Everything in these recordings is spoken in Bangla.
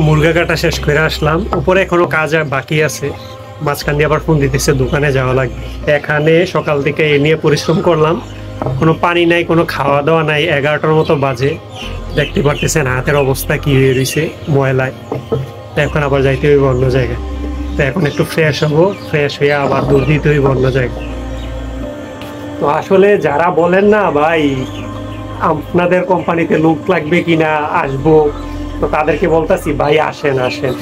মুরগা কাটা শেষ করে আসলাম, উপরে এখনো কাজ বাকি আছে। মাঝখান দিয়ে আবার ফোন দিতেছে দোকানে যাওয়া লাগবে। এখানে সকাল থেকে এ নিয়ে পরিশ্রম করলাম, কোনো পানি নাই, কোনো খাওয়া দাওয়া নাই। 11টার মতো বাজে, দেখতে পারতেছেন হাতের অবস্থা কি হয়ে রয়েছে ময়লায়। তো এখন আবার যাইতে হইব অন্য জায়গায়। তো এখন একটু ফ্রেশ হবো, ফ্রেশ হয়ে আবার দূর দিতে হইব অন্য জায়গায়। তো আসলে যারা বলেন না ভাই আপনাদের কোম্পানিতে লোক লাগবে কিনা, আসবো, তো তাদেরকে বলতেছি ভাই আসেন আসেন।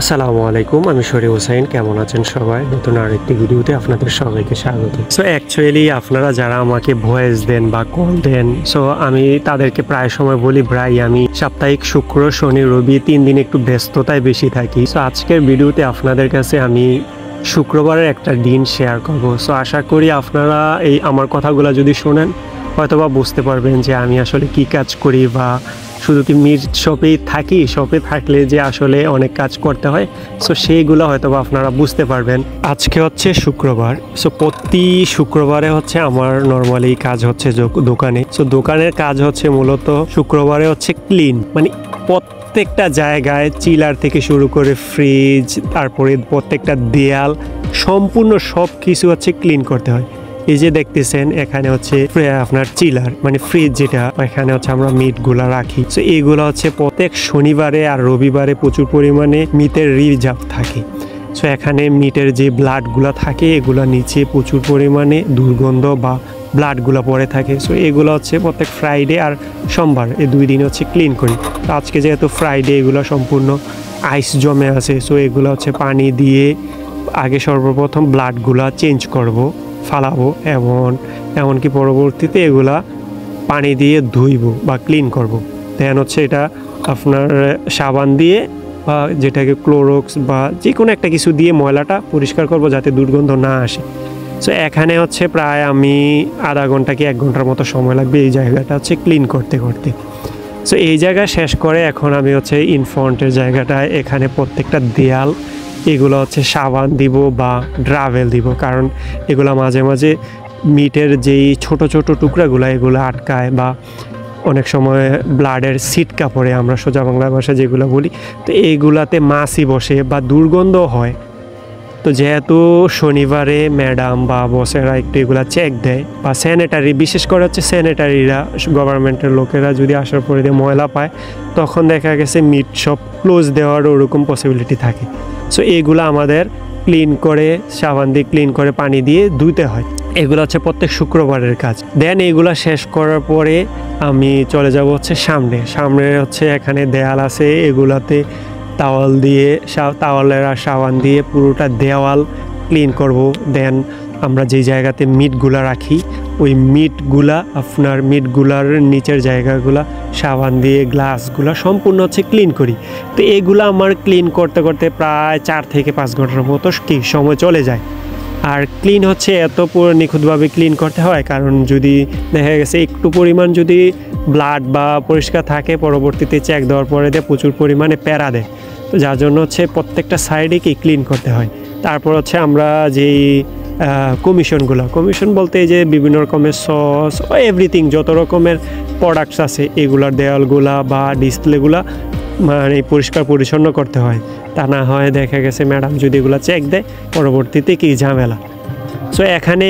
আসসালামু আলাইকুম, আমি শরী হোসাইন। কেমন আছেন সবাই? নতুন আরেকটি ভিডিওতে আপনাদের সবাইকে স্বাগত। সো অ্যাকচুয়ালি আপনারা যারা আমাকে ভয়েস দেন বা কল দেন, সো আমি তাদেরকে প্রায় সময় বলি ভাই আমি সাপ্তাহিক শুক্র শনি রবি 3 দিন একটু ব্যস্ততায় বেশি থাকি। সো আজকের ভিডিওতে আপনাদের কাছে আমি শুক্রবারের একটা দিন শেয়ার করব। সো আশা করি আপনারা এই আমার কথাগুলো যদি শোনেন হয়তোবা বুঝতে পারবেন যে আমি আসলে কি কাজ করি, বা শুধু কি মিট শপেই থাকি, শপে থাকলে যে আসলে অনেক কাজ করতে হয়, সো সেইগুলো হয়তোবা আপনারা বুঝতে পারবেন। আজকে হচ্ছে শুক্রবার, সো প্রতি শুক্রবারে হচ্ছে আমার নর্মালি কাজ হচ্ছে দোকানে। সো দোকানের কাজ হচ্ছে মূলত শুক্রবারে হচ্ছে ক্লিন, মানে প্রত্যেকটা জায়গায় চিলার থেকে শুরু করে ফ্রিজ, তারপরে প্রত্যেকটা দেয়াল, সম্পূর্ণ সব কিছু হচ্ছে ক্লিন করতে হয়। এই যে দেখতেছেন এখানে হচ্ছে আপনার চিলার মানে ফ্রিজ, যেটা এখানে হচ্ছে আমরা মিটগুলা রাখি। তো এইগুলো হচ্ছে প্রত্যেক শনিবারে আর রবিবারে প্রচুর পরিমাণে মিটের রিজার্ভ থাকে। সো এখানে মিটের যে ব্লাডগুলা থাকে এগুলা নিচে প্রচুর পরিমাণে দুর্গন্ধ বা ব্লাডগুলো পড়ে থাকে। সো এগুলো হচ্ছে প্রত্যেক ফ্রাইডে আর সোমবার এই 2 দিন হচ্ছে ক্লিন করি। তো আজকে যেহেতু ফ্রাইডে, এগুলো সম্পূর্ণ আইস জমে আছে, সো এগুলো হচ্ছে পানি দিয়ে আগে সর্বপ্রথম ব্লাডগুলা চেঞ্জ করব, ফালাবো, এমনকি পরবর্তীতে এগুলা পানি দিয়ে ধুইব বা ক্লিন করব। দেন হচ্ছে এটা আপনার সাবান দিয়ে বা যেটাকে ক্লোরক্স বা যে কোনো একটা কিছু দিয়ে ময়লাটা পরিষ্কার করব যাতে দুর্গন্ধ না আসে। সো এখানে হচ্ছে প্রায় আমি আধা ঘন্টা কি 1 ঘন্টার মতো সময় লাগবে এই জায়গাটা হচ্ছে ক্লিন করতে করতে। সো এই জায়গা শেষ করে এখন আমি হচ্ছে ইনফ্রন্টের জায়গাটায় এখানে প্রত্যেকটা দেয়াল এগুলো হচ্ছে সাবান দিব বা ড্রাভেল দিব, কারণ এগুলো মাঝে মাঝে মিটের যেই ছোট ছোট টুকরাগুলো এগুলো আটকায়, বা অনেক সময় ব্লাডের সিটকা পড়ে, আমরা সোজা বাংলা ভাষা যেগুলো বলি। তো এইগুলাতে মাছি বসে বা দুর্গন্ধ হয়। তো যেহেতু শনিবারে ম্যাডাম বা বসেরা একটু এগুলা চেক দেয়, বা স্যানিটারি, বিশেষ করে হচ্ছে স্যানিটারিরা, গভর্নমেন্টের লোকেরা যদি আসার পরে দিয়ে ময়লা পায়, তখন দেখা গেছে মিট শপ ক্লোজ দেওয়ার ওরকম পসিবিলিটি থাকে। সো এগুলো আমাদের ক্লিন করে সাবান দিয়ে ক্লিন করে পানি দিয়ে ধুতে হয়। এগুলো হচ্ছে প্রত্যেক শুক্রবারের কাজ। দেন এগুলো শেষ করার পরে আমি চলে যাব হচ্ছে সামনে হচ্ছে এখানে দেয়াল আছে, এগুলাতে তাওয়াল দিয়ে তাওয়ালের আর সাবান দিয়ে পুরোটা দেওয়াল ক্লিন করব। দেন আমরা যেই জায়গাতে মিটগুলা রাখি ওই মিটগুলার নিচের জায়গাগুলা সাবান দিয়ে গ্লাসগুলা সম্পূর্ণ হচ্ছে ক্লিন করি। তো এগুলো আমার ক্লিন করতে করতে প্রায় 4 থেকে 5 ঘন্টার মতো সময় চলে যায়। আর ক্লিন হচ্ছে এত পুরো নিখুঁতভাবে ক্লিন করতে হয়, কারণ যদি দেখা গেছে একটু পরিমাণ যদি ব্লাড বা পরিষ্কার থাকে, পরবর্তীতে চেক দেওয়ার পরে দিয়ে প্রচুর পরিমাণে প্যারা দেয়। তো যার জন্য হচ্ছে প্রত্যেকটা সাইডেকেই ক্লিন করতে হয়। তারপর হচ্ছে আমরা যেই কমিশন বলতে যে বিভিন্ন রকমের সস, এভরিথিং যত রকমের প্রোডাক্টস আছে এগুলার দেওয়ালগুলা বা ডিসপ্লেগুলা মানে পরিষ্কার পরিচ্ছন্ন করতে হয়। তা না হয় দেখা গেছে ম্যাডাম যদি এগুলো চেক দেয়, পরবর্তীতে কি ঝামেলা। সো এখানে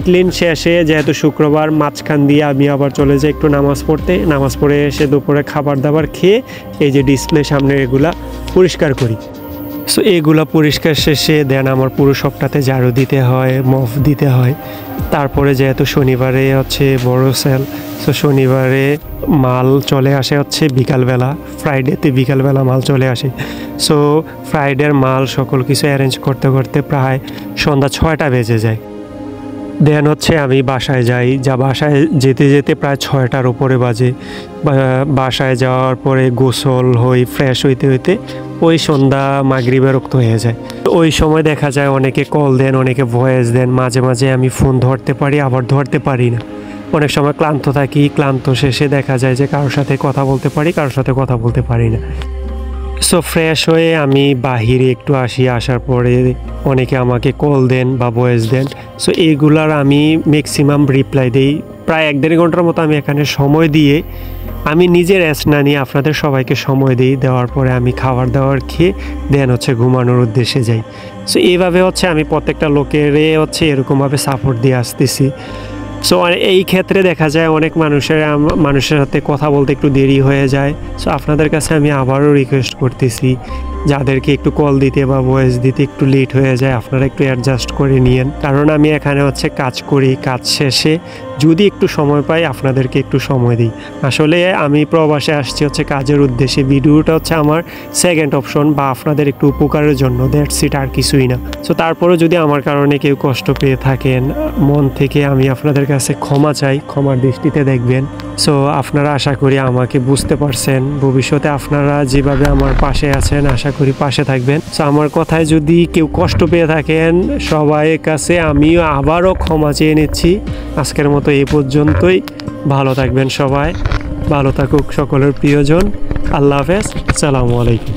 ক্লিন শেষে, যেহেতু শুক্রবার, মাঝখান দিয়ে আমি আবার চলে যাই একটু নামাজ পড়ে এসে দুপুরে খাবার দাবার খেয়ে এই যে ডিসপ্লে সামনে এগুলা পরিষ্কার করি। সো এগুলা পরিষ্কার শেষে দেন আমার পুরো সবটাতে ঝাড়ু দিতে হয়, মফ দিতে হয়। তারপরে যেহেতু শনিবারে হচ্ছে বড় সেল, সো শনিবারে মাল চলে আসে হচ্ছে বিকালবেলা, ফ্রাইডেতে বিকালবেলা মাল চলে আসে। সো ফ্রাইডের মাল সকল কিছু অ্যারেঞ্জ করতে করতে প্রায় সন্ধ্যা 6টা বেজে যায়। দেন হচ্ছে আমি বাসায় যাই, বাসায় যেতে প্রায় 6টার উপরে বাজে। বাসায় যাওয়ার পরে গোসল হই, ফ্রেশ হইতে ওই সন্ধ্যা মাগরিবের রক্ত হয়ে যায়। ওই সময় দেখা যায় অনেকে কল দেন, অনেকে ভয়েস দেন, মাঝে মাঝে আমি ফোন ধরতে পারি, আবার ধরতে পারি না। অনেক সময় ক্লান্ত থাকি, ক্লান্ত শেষে দেখা যায় যে কারোর সাথে কথা বলতে পারি, কারোর সাথে কথা বলতে পারি না। সো ফ্রেশ হয়ে আমি বাহিরে একটু আসার পরে অনেকে আমাকে কল দেন বা ভয়েস দেন। সো এইগুলার আমি ম্যাক্সিমাম রিপ্লাই দেই প্রায় 1-1.5 ঘন্টার মতো আমি এখানে সময় দিয়ে আমি নিজে রেস্ট না নিয়ে আপনাদের সবাইকে সময় দিই। দেওয়ার পরে আমি খাবার দাবার খেয়ে দেন হচ্ছে ঘুমানোর উদ্দেশ্যে যাই। সো এইভাবে হচ্ছে আমি প্রত্যেকটা লোকেরে হচ্ছে এরকমভাবে সাপোর্ট দিয়ে আসতেছি। সো এই ক্ষেত্রে দেখা যায় অনেক মানুষের সাথে কথা বলতে একটু দেরি হয়ে যায়। সো আপনাদের কাছে আমি আবারও রিকোয়েস্ট করতেছি, যাদেরকে একটু কল দিতে বা ভয়েস দিতে একটু লেট হয়ে যায় আপনারা একটু অ্যাডজাস্ট করে নিয়েন। কারণ আমি এখানে হচ্ছে কাজ করি, কাজ শেষে যদি একটু সময় পাই আপনাদেরকে একটু সময় দিই। আসলে আমি প্রবাসে আসছি হচ্ছে কাজের উদ্দেশ্যে, ভিডিওটা হচ্ছে আমার সেকেন্ড অপশন বা আপনাদের একটু উপকারের জন্য, দ্যাটস ইট, আর কিছুই না। সো তারপরেও যদি আমার কারণে কেউ কষ্ট পেয়ে থাকেন, মন থেকে আমি আপনাদের কাছে ক্ষমা চাই, ক্ষমার দৃষ্টিতে দেখবেন। সো আপনারা আশা করি আমাকে বুঝতে পারছেন। ভবিষ্যতে আপনারা যেভাবে আমার পাশে আছেন আশা করি পাশে থাকবেন। সো আমার কথায় যদি কেউ কষ্ট পেয়ে থাকেন সবাইয়ের কাছে আমিও আবারও ক্ষমা চেয়ে নিচ্ছি। আজকের মতো এই পর্যন্তই। ভালো থাকবেন সবাই, ভালো থাকুক সকলের প্রিয়জন। আল্লাহ হাফেজ, আসসালামু আলাইকুম।